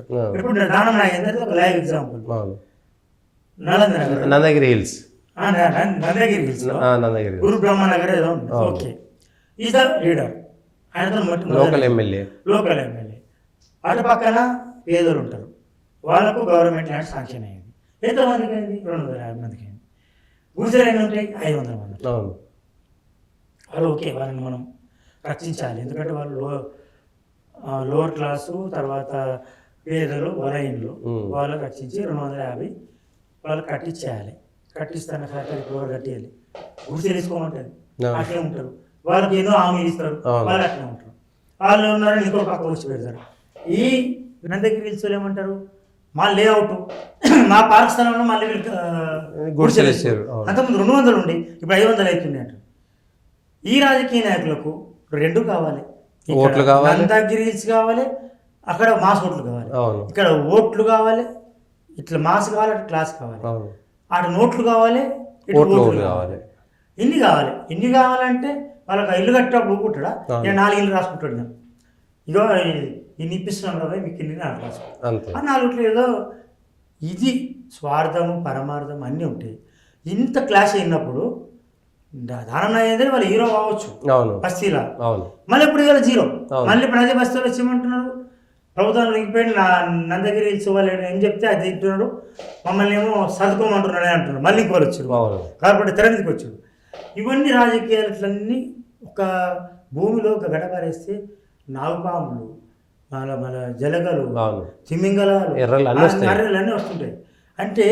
ఇప్పుడు దానం నాగేంద్ర ఒక లైవ్ ఎగ్జాంపుల్. అవును. నందగిరి హిల్స్ నందగిరి హిల్స్ గురు బ్రహ్మ నగర్ ఏదో ఉంది. ఓకే, ఈజ్ ద లీడర్, ఆయనతో లోకల్ ఎమ్మెల్యే. అటు పక్కన పేదలు ఉంటారు, వాళ్ళకు గవర్నమెంట్ ల్యాండ్ శాంక్షన్ అయింది. ఎంతమందికి అయింది? 250 మందికి అయింది. గుడిసెలు ఎన్ని ఉంటాయి? 500 మంది. అవును. వాళ్ళు ఓకే, వాళ్ళని మనం రక్షించాలి, ఎందుకంటే వాళ్ళు లోవర్ క్లాసు, తర్వాత పేదలు, వలయిన్లు, వాళ్ళని రక్షించి 250 వాళ్ళకి కట్టించేయాలి. కట్టిస్తాను సర్కారు ఇప్పుడు కట్టేయాలి. గుడిసెలు వేసుకోమంటుంది, అట్లే ఉంటారు. వాళ్ళకి ఎన్నో హామీలు ఇస్తారు, వాళ్ళు అట్లే ఉంటారు. వాళ్ళు ఉన్నారని ఇంకో పక్క వచ్చి పెడతారు. ఈ నందగిరి హిల్స్ ఏమంటారు, మా లేఅవుట్ మా పార్క్ స్థలంలో మళ్ళీ గుడిసెలు వేసారు. అంతకుముందు 200 ఉండి ఇప్పుడు 500 అవుతుంది అంటారు. ఈ రాజకీయ నాయకులకు రెండు కావాలి, ఓట్లు కావాలి, నందగిరి హిల్స్ కావాలి, అక్కడ మాస్ ఓట్లు కావాలి. ఇక్కడ ఓట్లు కావాలి, ఇట్లా మాస్ కావాలి, అటు క్లాస్ కావాలి, అటు నోట్లు కావాలి, ఇటు ఓట్లు కావాలి. ఇన్ని కావాలంటే వాళ్ళకి ఇల్లు కట్టేటప్పుడు ఊపుకుంటాడా? నేను 4 ఇల్లు రాసుకుంటాడు, ఇగో ఇన్ని ఇప్పిస్తున్నాం కదా మీకు ఇల్లు రాసుకుంటాడు. ఆ 4 ఏదో ఇది స్వార్థము పరమార్థం అన్నీ ఉంటాయి. ఇంత క్లాష్ అయినప్పుడు దానం నాగేంద్ర వాళ్ళ హీరో కావచ్చు బస్తీలా, మళ్ళీ ఇప్పుడు ఇవాళ జీరో. మళ్ళీ ఇప్పుడు అదే బస్తీలో వచ్చేయమంటున్నారు, ప్రభుత్వం లింకిపోయి నందగిరి హిల్స్ వాళ్ళు ఏం చెప్తే అది తింటున్నాడు, మమ్మల్ని ఏమో చదువుకోమంటున్నాడే అంటున్నాడు. మళ్ళీ ఇంకోళ్ళు వచ్చారు, కాబట్టి తెరదికి వచ్చాడు. ఇవన్నీ రాజకీయాలన్నీ ఒక భూమిలో ఒక గడపారేస్తే నాగుపాములు, మన జలగలు, తిమింగలాలు, అన్నీ వస్తుంటాయి. అంటే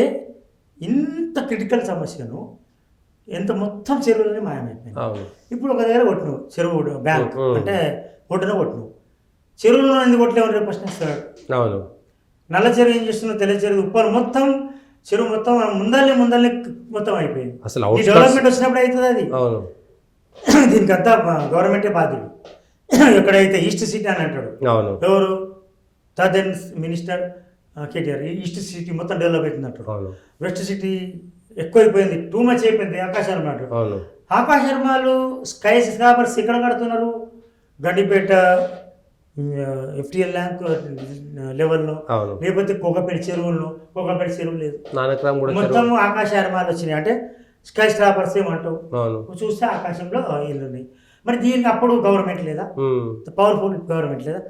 ఇంత క్రిటికల్ సమస్యను ఎంత మొత్తం చెరువులని మాయమైపోయింది. ఇప్పుడు ఒక దగ్గర కొట్టినావు చెరువు బ్యాంక్ అంటే ఒడ్డున కొట్టినావు, చెరువులో ఎందుకు కొట్టలేమని రేపు ప్రశ్నిస్తాడు. నల్ల చెరువు ఏం చేస్తున్నావు, తెల్ల చెరువు ఉప్పాలు మొత్తం చెరువు మొత్తం ముందల్ని మొత్తం అయిపోయింది. అసలు డెవలప్మెంట్ వచ్చినప్పుడు అవుతుంది అది. దీనికి అంతా గవర్నమెంటే బాధ్యులు. ఎక్కడైతే ఈస్ట్ సిటీ అని అంటాడు ఎవరు, then minister KTR, east city మొత్తం డెవలప్ అవుతుంది అంటాడు. వెస్ట్ సిటీ ఎక్కువైపోయింది, టూ మచ్ అయిపోయింది. ఆకాశర్మ అంటాడు. ఆకాశర్మాలు స్కై స్కాపర్స్ ఎక్కడ కడుతున్నారు? గండిపేట FTL ల్యాంక్ లెవెల్లో, లేకపోతే కోకపేట చెరువుల్లో. కోకపేట చెరువు లేదు, మొత్తం ఆకాశర్మాలు వచ్చినాయి. అంటే స్కై స్క్రాపర్స్ ఏమంటావు, చూస్తే ఆకాశంలో ఇల్లు ఉన్నాయి. మరి దీనికి అప్పుడు గవర్నమెంట్ లేదా, పవర్ఫుల్ గవర్నమెంట్ లేదా?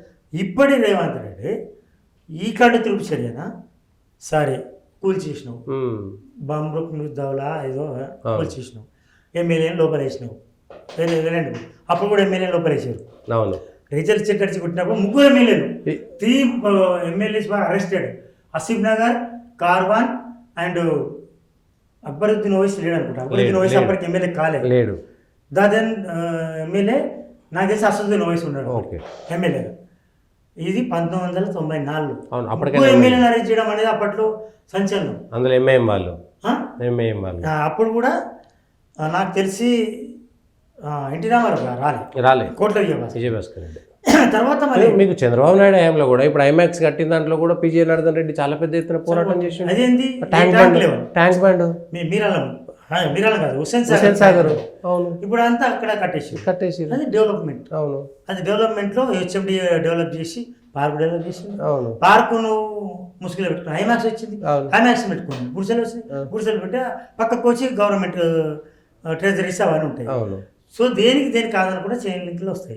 ఇప్పటి రేవంత్ రెడ్డి ఈ కళ్ళు తిరుపు చర్యనా సరే కూల్చేసినావు, బాంబుక్ దౌలా ఏదో కూల్చేసినావు, ఎమ్మెల్యేని లోపలేసినావు. అప్పుడు కూడా ఎమ్మెల్యేని లోపలేసారు. రిజల్ట్స్ ఎక్కడికి కొట్టినప్పుడు 3 ఎమ్మెల్యేలు, 3 MLAs arrested. Asif Nagar, Karwan and Akbaruddin Owaisi లేడు అనుకుంటా. అక్బరుద్దీన్ ఓవైసీ అప్పటికి ఎమ్మెల్యే కాలేదు. దాదన్ ఎమ్మెల్యే నాకు తెలిసి అసదుద్దీన్ ఓవైసీ ఉన్నాడు ఎమ్మెల్యేగా. ఇది 1994. ఎమ్మెల్యేని అరెస్ట్ చేయడం అనేది అప్పట్లో సంచలనం. అందులో ఎంఐఎం వాళ్ళు. అప్పుడు కూడా నాకు తెలిసి ఎన్టీ రామారావు రాలే, కోట్ల విజయభాస్కర్ రెడ్డి. తర్వాత మళ్ళీ మీకు చంద్రబాబు నాయుడు హయాంలో కూడా ఇప్పుడు ఐమాక్స్ కట్టిన దాంట్లో కూడా PJ జనార్దన్ రెడ్డి చాలా పెద్ద ఎత్తున పోరాటం చేసి, అదేంటి ట్యాంక్ బండ్ మీరాలం కాదు, హుస్సేన్ సాగర్. ఇప్పుడు అంతా అక్కడ కట్టేసి అది డెవలప్మెంట్. అది డెవలప్మెంట్ లో HMD డెవలప్ చేసి పార్క్ డెవలప్ చేసి, పార్క్ నువ్వు ముసుగులో పెట్టుకుని ఐమాక్స్ వచ్చింది, ఐమాక్స్ పెట్టుకుని గుడిసెలు వచ్చింది, గుడిసెలు పెట్టి పక్కకు వచ్చి గవర్నమెంట్ ట్రెజరీస్ అవన్నీ ఉంటాయి. సో దేనికి కాదని కూడా చైన్ లింక్లు వస్తాయి.